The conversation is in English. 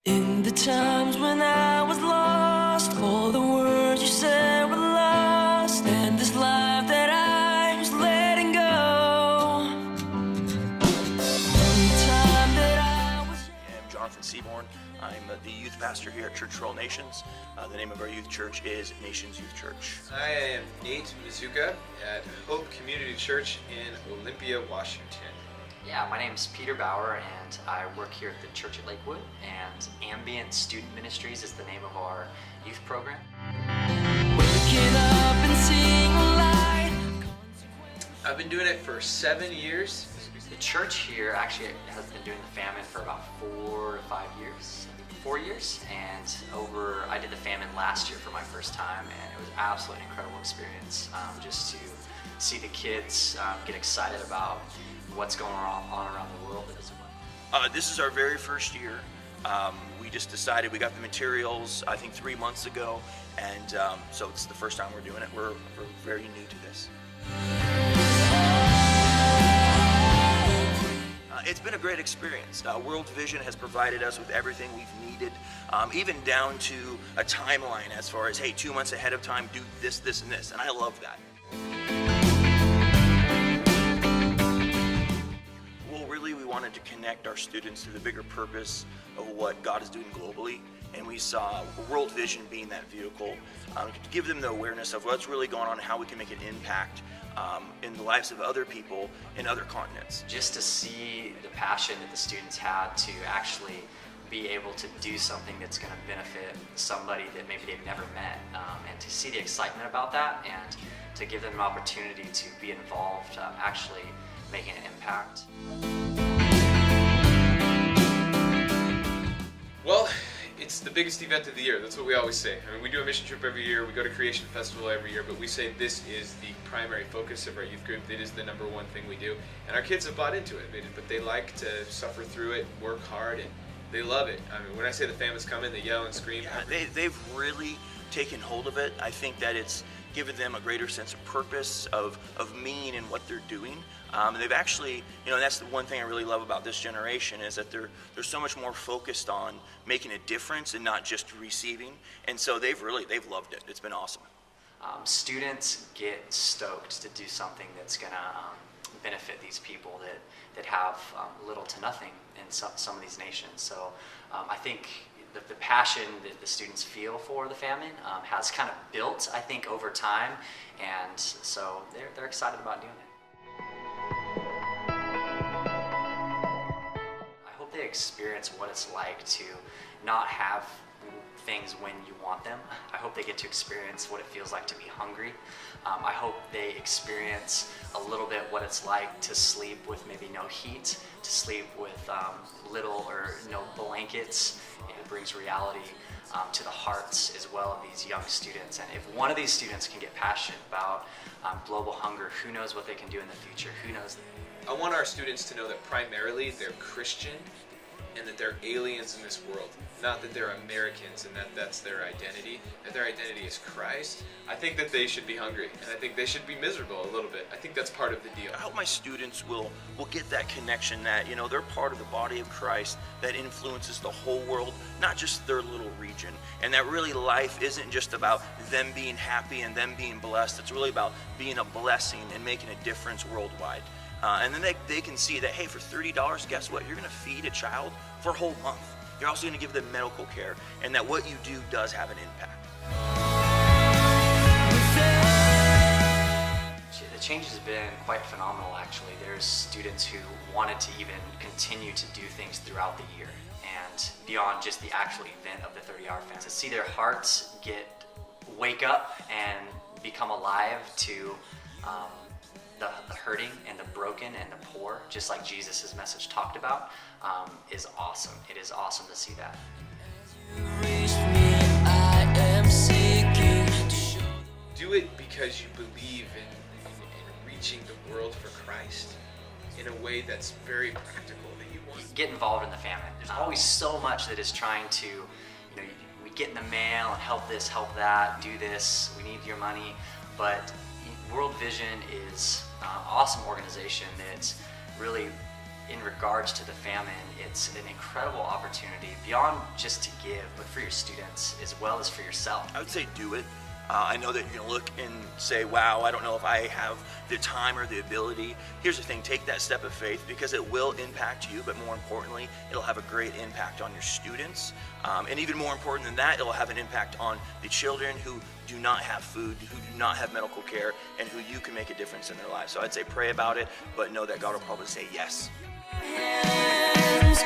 In the times when I was lost, all the words you said were lost, and this life that I was letting go. From the time that I was I'm Jonathan Seaborn. I'm the youth pastor here at Church for All Nations. The name of our youth church is Nations Youth Church. I am Nate Mizuka at Hope Community Church in Olympia, Washington. Yeah, my name's Peter Bauer, and I work here at the Church at Lakewood, and Ambient Student Ministries is the name of our youth program. waking up and seeing a light. I've been doing it for 7 years. The church here actually has been doing the famine for about 4 to 5 years. I think 4 years, and I did the famine last year for my first time, and it was absolutely an incredible experience just to see the kids get excited about what's going on around the world as well. This is our very first year. We just decided, we got the materials, I think 3 months ago, and so it's the first time we're doing it. We're very new to this. It's been a great experience. World Vision has provided us with everything we've needed, even down to a timeline as far as, hey, 2 months ahead of time, do this, this, and this, and I love that. Well, really, we wanted to connect our students to the bigger purpose of what God is doing globally, and we saw World Vision being that vehicle to give them the awareness of what's really going on and how we can make an impact in the lives of other people in other continents. Just to see the passion that the students had to actually be able to do something that's going to benefit somebody that maybe they've never met, and to see the excitement about that, and to give them an opportunity to be involved, actually making an impact. Well, it's the biggest event of the year. That's what we always say. I mean, we do a mission trip every year. We go to Creation Festival every year, but we say this is the primary focus of our youth group. It is the number one thing we do. And our kids have bought into it, but they like to suffer through it, work hard, and they love it. I mean, when I say the famine's coming, they yell and scream. Yeah, they've really taken hold of it. I think that it's given them a greater sense of purpose, of meaning in what they're doing. They've actually, that's the one thing I really love about this generation, is that they're so much more focused on making a difference and not just receiving. And so they've loved it. It's been awesome. Students get stoked to do something that's going to benefit these people that have little to nothing in some of these nations. So I think the passion that the students feel for the famine has kind of built, I think, over time, and so they're excited about doing it. I hope they experience what it's like to not have things when you want them. I hope they get to experience what it feels like to be hungry. I hope they experience a little bit what it's like to sleep with maybe no heat, to sleep with little or no blankets. It brings reality to the hearts as well of these young students. And if one of these students can get passionate about global hunger, who knows what they can do in the future? Who knows? I want our students to know that primarily they're Christian and that they're aliens in this world, not that they're Americans and that's their identity, that their identity is Christ. I think that they should be hungry, and I think they should be miserable a little bit. I think that's part of the deal. I hope my students will get that connection that, they're part of the body of Christ that influences the whole world, not just their little region. And that really life isn't just about them being happy and them being blessed. It's really about being a blessing and making a difference worldwide. And then they can see that, hey, for $30, guess what? You're going to feed a child for a whole month. You're also going to give them medical care, and that what you do does have an impact. The change has been quite phenomenal, actually. There's students who wanted to even continue to do things throughout the year and beyond just the actual event of the 30-hour famine. To see their hearts wake up and become alive to the hurting and the broken and the poor, just like Jesus' message talked about, is awesome. It is awesome to see that. Do it because you believe in reaching the world for Christ in a way that's very practical, that you want. Get involved in the famine. There's always so much that is trying to, we get in the mail and help this, help that, do this, we need your money, but World Vision is an awesome organization that's really in regards to the famine, it's an incredible opportunity beyond just to give, but for your students as well as for yourself. I would say do it. I know that you're going to look and say, wow, I don't know if I have the time or the ability. Here's the thing, take that step of faith, because it will impact you, but more importantly, it'll have a great impact on your students. And even more important than that, it'll have an impact on the children who do not have food, who do not have medical care, and who you can make a difference in their lives. So I'd say pray about it, but know that God will probably say yes. Hands,